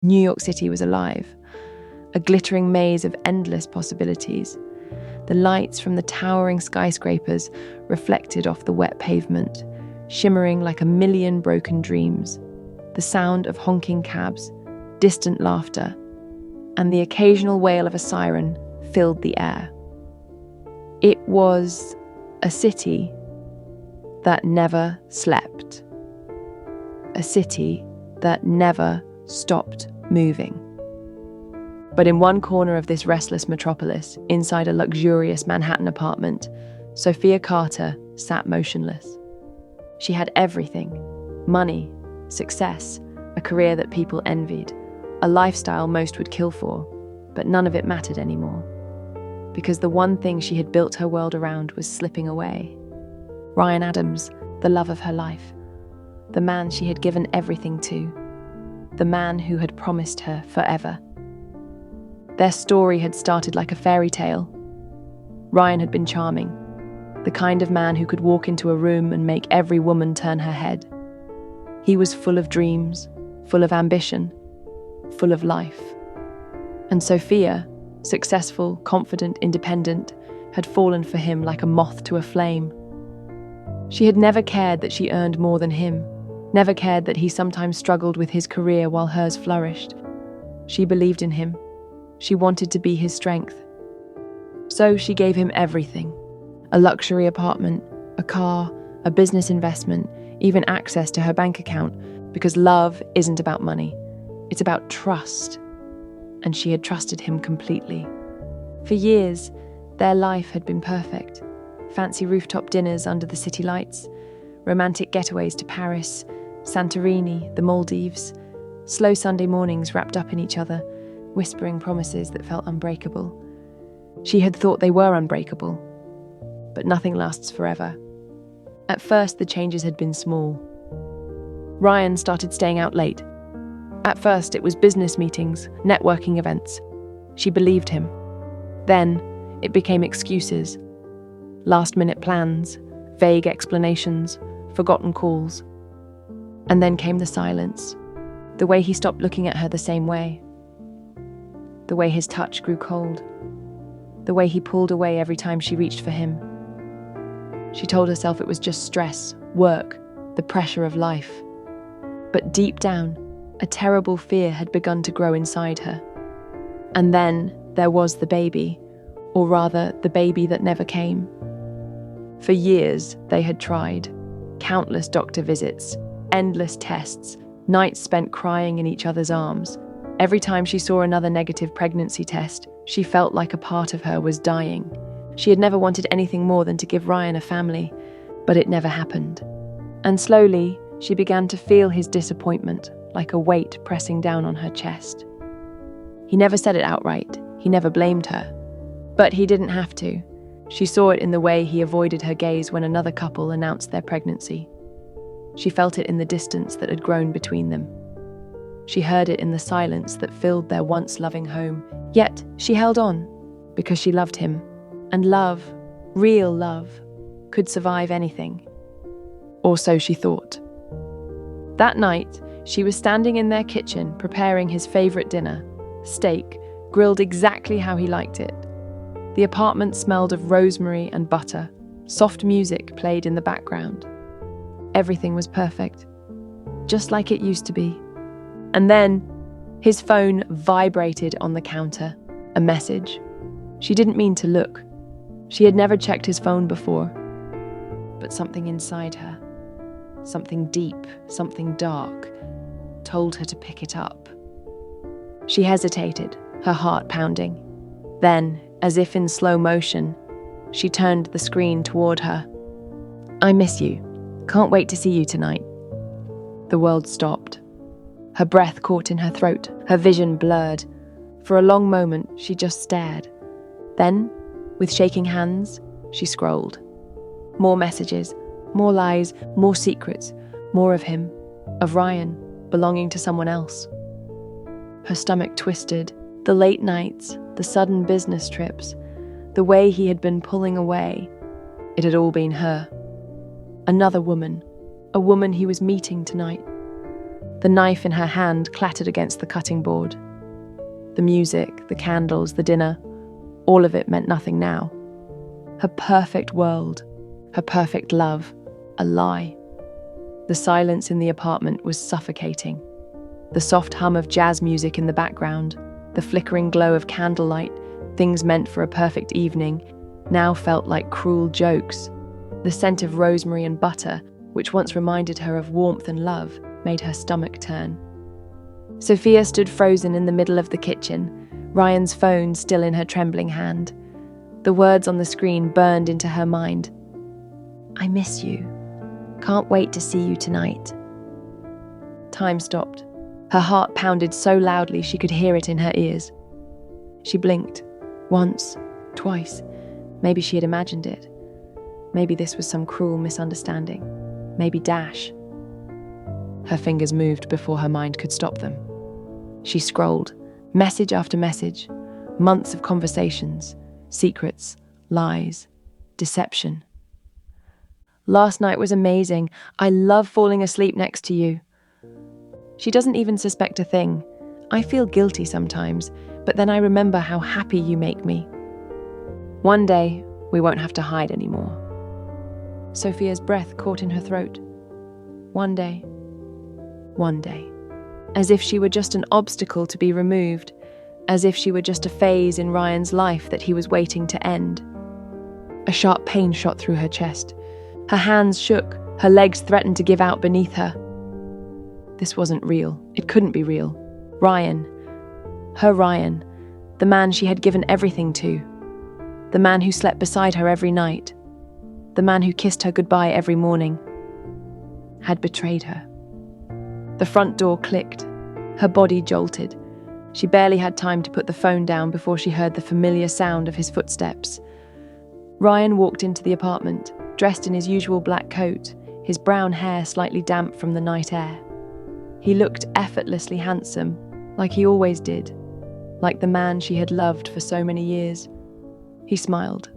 New York City was alive, a glittering maze of endless possibilities. The lights from the towering skyscrapers reflected off the wet pavement, shimmering like a million broken dreams. The sound of honking cabs, distant laughter, and the occasional wail of a siren filled the air. It was a city that never slept. A city that never stopped moving. But in one corner of this restless metropolis, inside a luxurious Manhattan apartment, Sophia Carter sat motionless. She had everything: money, success, a career that people envied, a lifestyle most would kill for, but none of it mattered anymore. Because the one thing she had built her world around was slipping away. Ryan Adams, the love of her life, the man she had given everything to, the man who had promised her forever. Their story had started like a fairy tale. Ryan had been charming, the kind of man who could walk into a room and make every woman turn her head. He was full of dreams, full of ambition, full of life. And Sophia, successful, confident, independent, had fallen for him like a moth to a flame. She had never cared that she earned more than him, never cared that he sometimes struggled with his career while hers flourished. She believed in him. She wanted to be his strength. So she gave him everything: a luxury apartment, a car, a business investment, even access to her bank account, because love isn't about money. It's about trust. And she had trusted him completely. For years, their life had been perfect. Fancy rooftop dinners under the city lights, romantic getaways to Paris, Santorini, the Maldives, slow Sunday mornings wrapped up in each other, whispering promises that felt unbreakable. She had thought they were unbreakable, but nothing lasts forever. At first, the changes had been small. Ryan started staying out late. At first, it was business meetings, networking events. She believed him. Then, it became excuses, last-minute plans, vague explanations, forgotten calls. And then came the silence, the way he stopped looking at her the same way, the way his touch grew cold, the way he pulled away every time she reached for him. She told herself it was just stress, work, the pressure of life. But deep down, a terrible fear had begun to grow inside her. And then there was the baby, or rather, the baby that never came. For years, they had tried. Countless doctor visits, endless tests, nights spent crying in each other's arms. Every time she saw another negative pregnancy test, she felt like a part of her was dying. She had never wanted anything more than to give Ryan a family, but it never happened. And slowly, she began to feel his disappointment, like a weight pressing down on her chest. He never said it outright. He never blamed her. But he didn't have to. She saw it in the way he avoided her gaze when another couple announced their pregnancy. She felt it in the distance that had grown between them. She heard it in the silence that filled their once loving home. Yet she held on, because she loved him. And love, real love, could survive anything. Or so she thought. That night, she was standing in their kitchen preparing his favourite dinner, steak, grilled exactly how he liked it. The apartment smelled of rosemary and butter. Soft music played in the background. Everything was perfect, just like it used to be. And then, his phone vibrated on the counter, a message. She didn't mean to look. She had never checked his phone before. But something inside her, something deep, something dark, told her to pick it up. She hesitated, her heart pounding. Then, as if in slow motion, she turned the screen toward her. "I miss you. Can't wait to see you tonight." The world stopped. Her breath caught in her throat, her vision blurred. For a long moment, she just stared. Then, with shaking hands, she scrolled. More messages, more lies, more secrets, more of him, of Ryan, belonging to someone else. Her stomach twisted. The late nights, the sudden business trips, the way he had been pulling away, it had all been her. Another woman, a woman he was meeting tonight. The knife in her hand clattered against the cutting board. The music, the candles, the dinner, all of it meant nothing now. Her perfect world, her perfect love, a lie. The silence in the apartment was suffocating. The soft hum of jazz music in the background, the flickering glow of candlelight, things meant for a perfect evening, now felt like cruel jokes. The scent of rosemary and butter, which once reminded her of warmth and love, made her stomach turn. Sophia stood frozen in the middle of the kitchen, Ryan's phone still in her trembling hand. The words on the screen burned into her mind. "I miss you. Can't wait to see you tonight." Time stopped. Her heart pounded so loudly she could hear it in her ears. She blinked. Once, twice. Maybe she had imagined it. Maybe this was some cruel misunderstanding. Maybe Dash. Her fingers moved before her mind could stop them. She scrolled, message after message, months of conversations, secrets, lies, deception. "Last night was amazing. I love falling asleep next to you." She doesn't even suspect a thing. "I feel guilty sometimes, but then I remember how happy you make me. One day, we won't have to hide anymore." Sophia's breath caught in her throat. One day. One day. As if she were just an obstacle to be removed, as if she were just a phase in Ryan's life that he was waiting to end. A sharp pain shot through her chest. Her hands shook, her legs threatened to give out beneath her. This wasn't real. It couldn't be real. Ryan. Her Ryan. The man she had given everything to. The man who slept beside her every night. The man who kissed her goodbye every morning. Had betrayed her. The front door clicked. Her body jolted. She barely had time to put the phone down before she heard the familiar sound of his footsteps. Ryan walked into the apartment, dressed in his usual black coat, his brown hair slightly damp from the night air. He looked effortlessly handsome, like he always did, like the man she had loved for so many years. He smiled,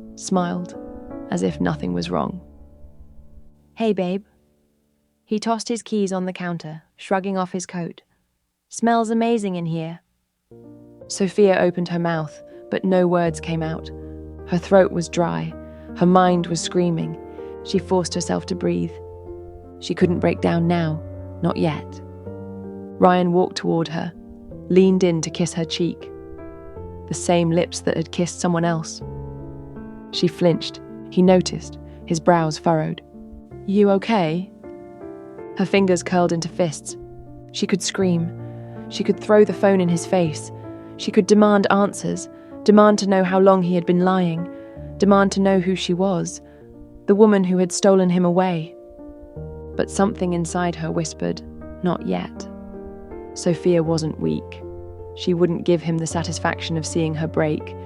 as if nothing was wrong. "Hey, babe." He tossed his keys on the counter, shrugging off his coat. "Smells amazing in here." Sophia opened her mouth, but no words came out. Her throat was dry. Her mind was screaming. She forced herself to breathe. She couldn't break down now, not yet. Ryan walked toward her, leaned in to kiss her cheek. The same lips that had kissed someone else. She flinched. He noticed, his brows furrowed. "You okay?" Her fingers curled into fists. She could scream. She could throw the phone in his face. She could demand answers, demand to know how long he had been lying, demand to know who she was, the woman who had stolen him away. But something inside her whispered, not yet. Sophia wasn't weak. She wouldn't give him the satisfaction of seeing her break.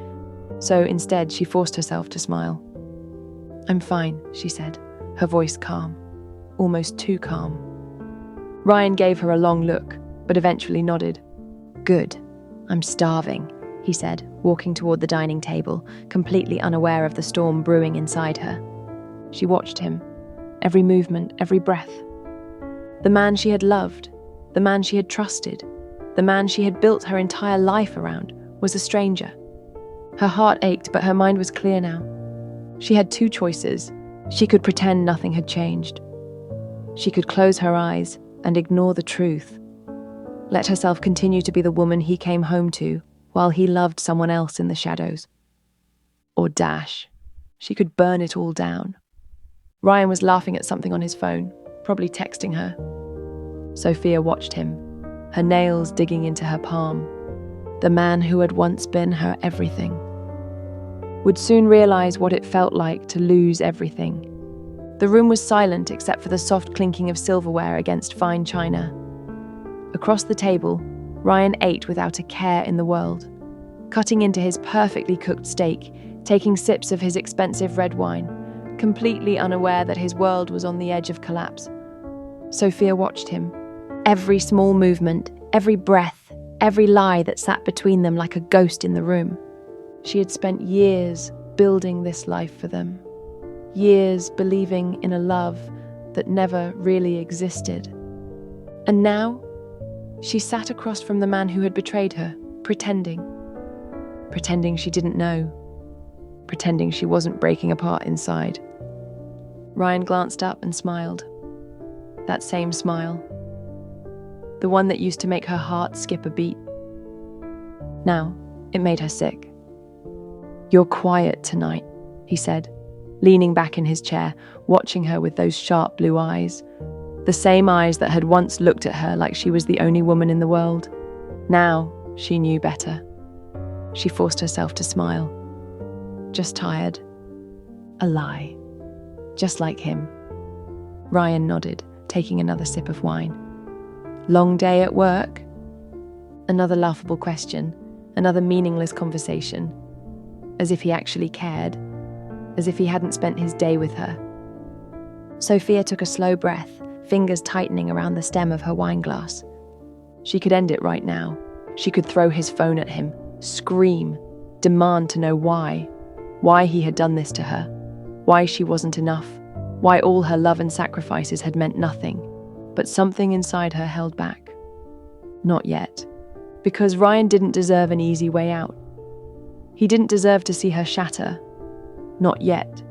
So instead, she forced herself to smile. "I'm fine," she said, her voice calm, almost too calm. Ryan gave her a long look, but eventually nodded. "Good. I'm starving," he said, walking toward the dining table, completely unaware of the storm brewing inside her. She watched him, every movement, every breath. The man she had loved, the man she had trusted, the man she had built her entire life around, was a stranger. Her heart ached, but her mind was clear now. She had two choices. She could pretend nothing had changed. She could close her eyes and ignore the truth. Let herself continue to be the woman he came home to while he loved someone else in the shadows. Or dash. She could burn it all down. Ryan was laughing at something on his phone, probably texting her. Sophia watched him, her nails digging into her palm. The man who had once been her everything would soon realize what it felt like to lose everything. The room was silent except for the soft clinking of silverware against fine china. Across the table, Ryan ate without a care in the world, cutting into his perfectly cooked steak, taking sips of his expensive red wine, completely unaware that his world was on the edge of collapse. Sophia watched him. Every small movement, every breath, every lie that sat between them like a ghost in the room. She had spent years building this life for them. Years believing in a love that never really existed. And now, She sat across from the man who had betrayed her, pretending. Pretending she didn't know. Pretending she wasn't breaking apart inside. Ryan glanced up and smiled. That same smile. The one that used to make her heart skip a beat. Now, it made her sick. "You're quiet tonight," he said, leaning back in his chair, watching her with those sharp blue eyes. The same eyes that had once looked at her like she was the only woman in the world. Now, she knew better. She forced herself to smile. Just tired. A lie. Just like him. Ryan nodded, taking another sip of wine. "Long day at work?" Another laughable question, another meaningless conversation. As if he actually cared. As if he hadn't spent his day with her. Sophia took a slow breath, fingers tightening around the stem of her wine glass. She could end it right now. She could throw his phone at him, scream, demand to know why he had done this to her, why she wasn't enough, why all her love and sacrifices had meant nothing. But something inside her held back. Not yet. Because Ryan didn't deserve an easy way out. He didn't deserve to see her shatter. Not yet.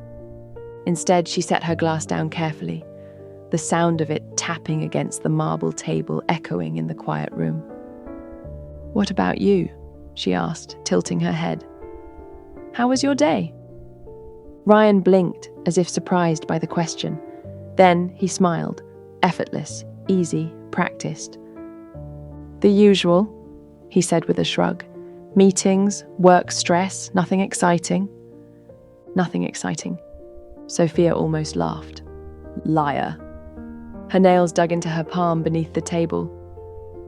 Instead, she set her glass down carefully, the sound of it tapping against the marble table echoing in the quiet room. "What about you?" she asked, tilting her head. "How was your day?" Ryan blinked, as if surprised by the question. Then he smiled, effortless, easy, practiced. "The usual," he said with a shrug. "Meetings, work stress, nothing exciting." Nothing exciting. Sophia almost laughed. Liar. Her nails dug into her palm beneath the table.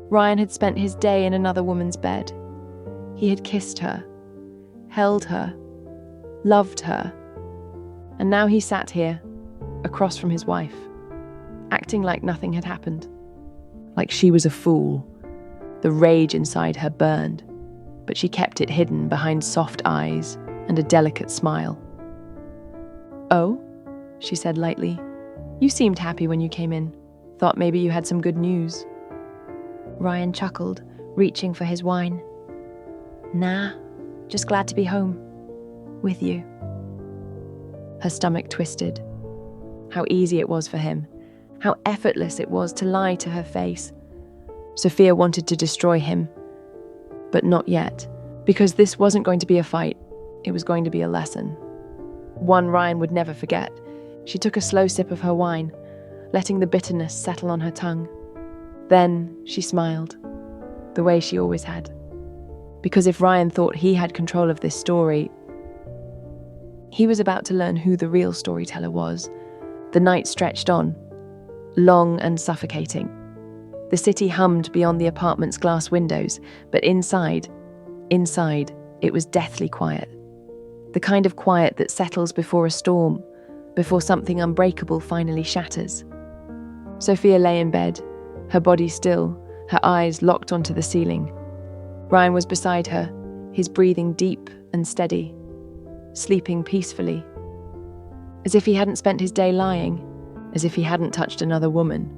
Ryan had spent his day in another woman's bed. He had kissed her, held her, loved her. And now he sat here, across from his wife, acting like nothing had happened. Like she was a fool. The rage inside her burned, but she kept it hidden behind soft eyes and a delicate smile. "Oh?" she said lightly. "You seemed happy when you came in. Thought maybe you had some good news." Ryan chuckled, reaching for his wine. "Nah, just glad to be home. With you." Her stomach twisted. How easy it was for him. How effortless it was to lie to her face. Sophia wanted to destroy him. But not yet, because this wasn't going to be a fight. It was going to be a lesson. One Ryan would never forget. She took a slow sip of her wine, letting the bitterness settle on her tongue. Then she smiled, the way she always had. Because if Ryan thought he had control of this story, he was about to learn who the real storyteller was. The night stretched on, long and suffocating. The city hummed beyond the apartment's glass windows, but inside, it was deathly quiet. The kind of quiet that settles before a storm, before something unbreakable finally shatters. Sophia lay in bed, her body still, her eyes locked onto the ceiling. Ryan was beside her, his breathing deep and steady, sleeping peacefully. As if he hadn't spent his day lying, as if he hadn't touched another woman,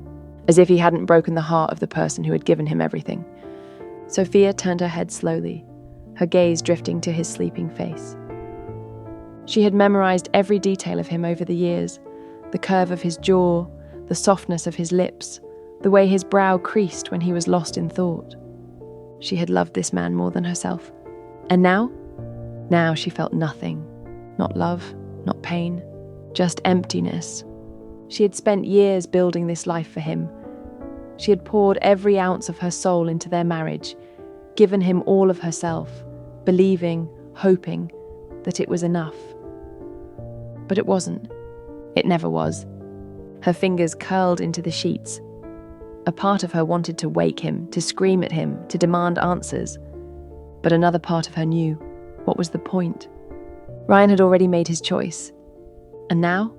as if he hadn't broken the heart of the person who had given him everything. Sophia turned her head slowly, her gaze drifting to his sleeping face. She had memorized every detail of him over the years, the curve of his jaw, the softness of his lips, the way his brow creased when he was lost in thought. She had loved this man more than herself. And now? Now she felt nothing. Not love, not pain, just emptiness. She had spent years building this life for him. She had poured every ounce of her soul into their marriage, given him all of herself, believing, hoping that it was enough. But it wasn't. It never was. Her fingers curled into the sheets. A part of her wanted to wake him, to scream at him, to demand answers. But another part of her knew, what was the point? Ryan had already made his choice. And now?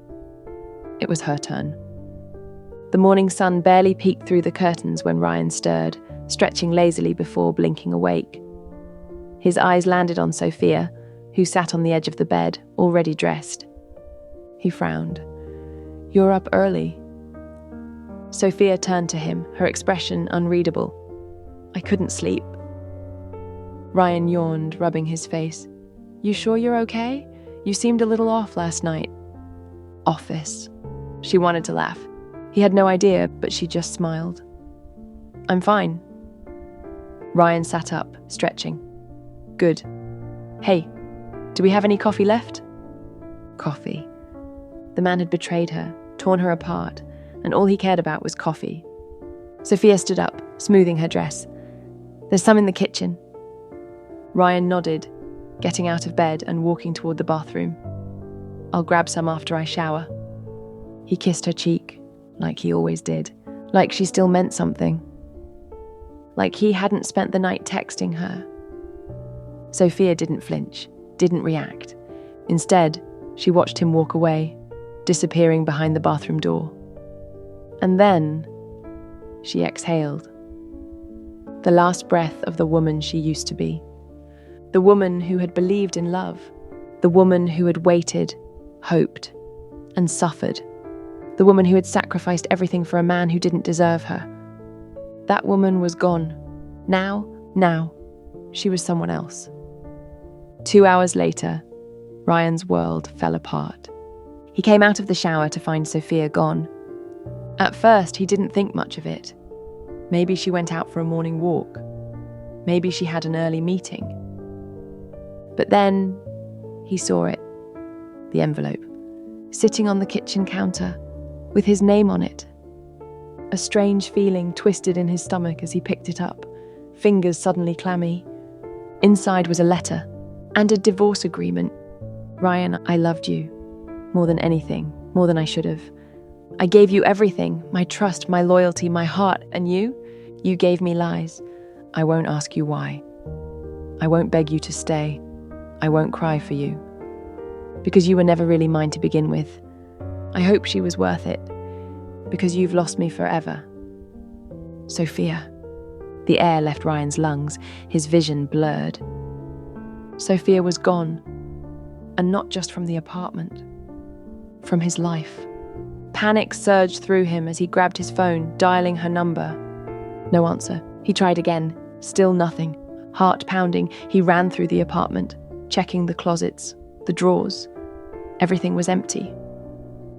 It was her turn. The morning sun barely peeked through the curtains when Ryan stirred, stretching lazily before blinking awake. His eyes landed on Sophia, who sat on the edge of the bed, already dressed. He frowned. "You're up early." Sophia turned to him, her expression unreadable. I couldn't sleep. Ryan yawned, rubbing his face. You sure you're okay? You seemed a little off last night. Office. She wanted to laugh. He had no idea, but she just smiled. I'm fine. Ryan sat up, stretching. Good. Hey, do we have any coffee left? Coffee. The man had betrayed her, torn her apart, and all he cared about was coffee. Sophia stood up, smoothing her dress. There's some in the kitchen. Ryan nodded, getting out of bed and walking toward the bathroom. I'll grab some after I shower. He kissed her cheek, like he always did, like she still meant something. Like he hadn't spent the night texting her. Sophia didn't flinch, didn't react. Instead, she watched him walk away, disappearing behind the bathroom door. And then, she exhaled. The last breath of the woman she used to be. The woman who had believed in love. The woman who had waited, hoped, and suffered. The woman who had sacrificed everything for a man who didn't deserve her. That woman was gone. Now, she was someone else. 2 hours later, Ryan's world fell apart. He came out of the shower to find Sophia gone. At first, he didn't think much of it. Maybe she went out for a morning walk. Maybe she had an early meeting. But then, he saw it. The envelope. Sitting on the kitchen counter, with his name on it. A strange feeling twisted in his stomach as he picked it up, fingers suddenly clammy. Inside was a letter, and a divorce agreement. Ryan, I loved you. More than anything, more than I should have. I gave you everything, my trust, my loyalty, my heart, and you? You gave me lies. I won't ask you why. I won't beg you to stay. I won't cry for you. Because you were never really mine to begin with. I hope she was worth it. Because you've lost me forever. Sophia. The air left Ryan's lungs, his vision blurred. Sophia was gone. And not just from the apartment. From his life. Panic surged through him as he grabbed his phone, dialing her number. No answer. He tried again. Still nothing. Heart pounding, he ran through the apartment, checking the closets, the drawers. Everything was empty.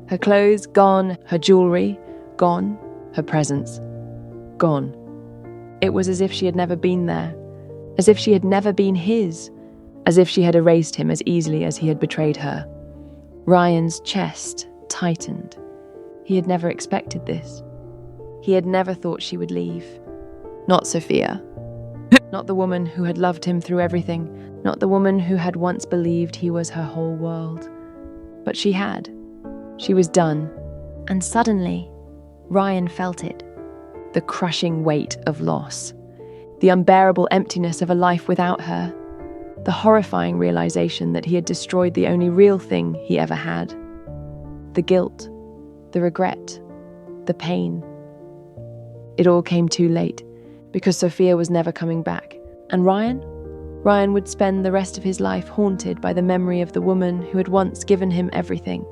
Her clothes gone, her jewelry gone, her presents gone. It was as if she had never been there, as if she had never been his, as if she had erased him as easily as he had betrayed her. Ryan's chest tightened. He had never expected this. He had never thought she would leave. Not Sophia. Not the woman who had loved him through everything. Not the woman who had once believed he was her whole world. But she had. She was done. And suddenly, Ryan felt it. The crushing weight of loss. The unbearable emptiness of a life without her. The horrifying realization that he had destroyed the only real thing he ever had. The guilt. The regret. The pain. It all came too late, because Sophia was never coming back. And Ryan would spend the rest of his life haunted by the memory of the woman who had once given him everything,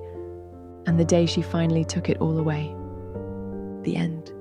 and the day she finally took it all away. The end.